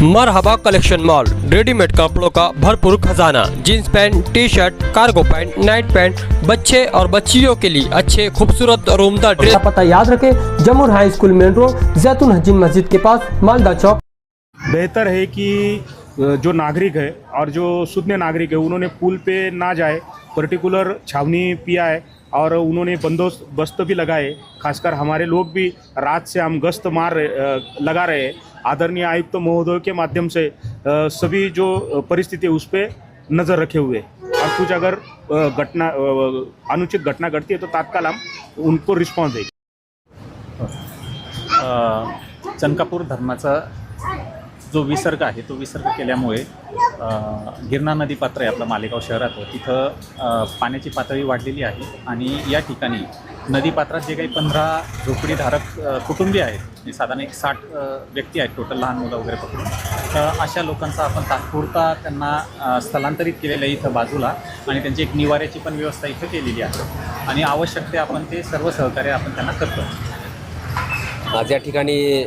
मरहबा collection mall, readymade कपड़ों का भरपूर खजाना। Jeans pant, T shirt, cargo pant, Knight pant, बच्चे और बच्चियों के लिए अच्छे खूबसूरत और उम्दा ड्रेस। पता याद रखें, जमुर हाई स्कूल मेन रोड, जैतून हजीन मस्जिद के पास, मालदा चौक। बेहतर है कि जो नागरिक है और जो शून्य नागरिक है उन्होंने पुल पे ना जाए। पर्टिकुलर छावनी पिया है और उन्होंने बंदोबस्त भी लगाए। खासकर हमारे लोग भी रात से हम गश्त लगा रहे हैं। आदरणीय आयुक्त महोदय के माध्यम से सभी जो परिस्थिति उस पर नज़र रखे हुए और कुछ अगर अनुचित घटना घटती है तो तत्काल हम उनको रिस्पॉन्स देंगे। चनकापूर धर्माचा जो विसर्ग आहे तो विसर्ग केल्यामुळे गिरणा नदी पात्र आहे आपलं मालेगाव शहरात, तिथं पाण्याची पातळी वाढलेली आहे आणि या ठिकाणी नदीपात्रात जे काही 15 झोपडीधारक कुटुंबीय आहेत, म्हणजे साधारण एक 60 व्यक्ती आहेत टोटल, लहान मुलं वगैरे पकडून, तर अशा लोकांचा आपण तात्पुरता त्यांना स्थलांतरित केलेलं आहे इथं बाजूला आणि त्यांची एक निवाऱ्याची पण व्यवस्था इथं केलेली आहे आणि आवश्यक ते आपण ते सर्व सहकार्य आपण त्यांना करतो। आज या ठिकाणी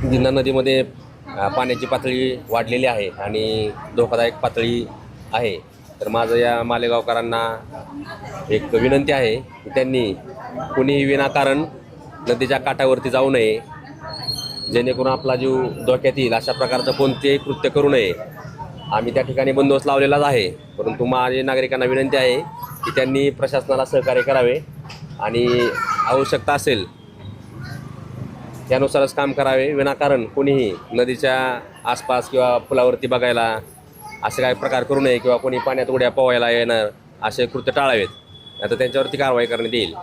गिरणा नदीमध्ये पाण्याची पातळी वाढलेली आहे आणि धोकादायक पातळी आहे। तर माझं या मालेगावकरांना एक विनंती आहे की त्यांनी कुणीही विनाकारण नदीच्या काठावरती जाऊ नये, जेणेकरून आपला जीव धोक्यात येईल अशा प्रकारचं कोणतेही कृत्य करू नये। आम्ही त्या ठिकाणी बंदोबस्त लावलेलाच आहे, परंतु माझ्या नागरिकांना विनंती आहे की त्यांनी प्रशासनाला सहकार्य करावे आणि आवश्यकता असेल त्यानुसारच काम करावे। विनाकारण कोणीही नदीच्या आसपास किंवा पुलावरती बघायला असे काही प्रकार करू नये किंवा कोणी पाण्यात उड्या पोहायला येणार असे कृत्य टाळावेत, नाहीतर त्यांच्यावरती कारवाई करण्यात येईल।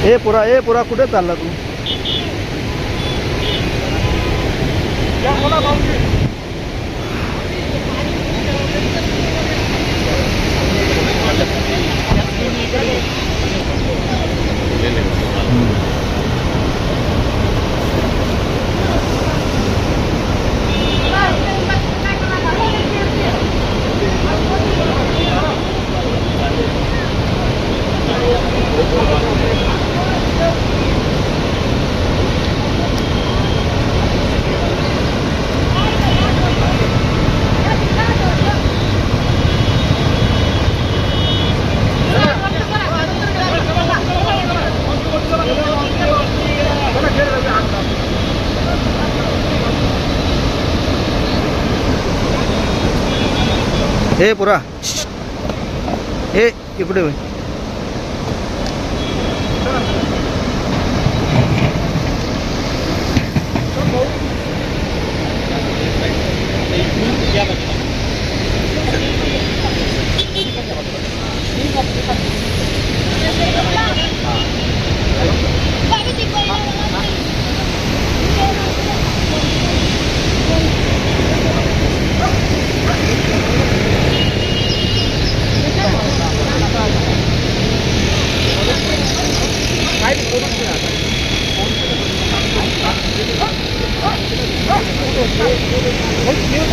ए पुरा कुठे चालला तू? ए पुरा इकडे होय।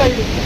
Hey,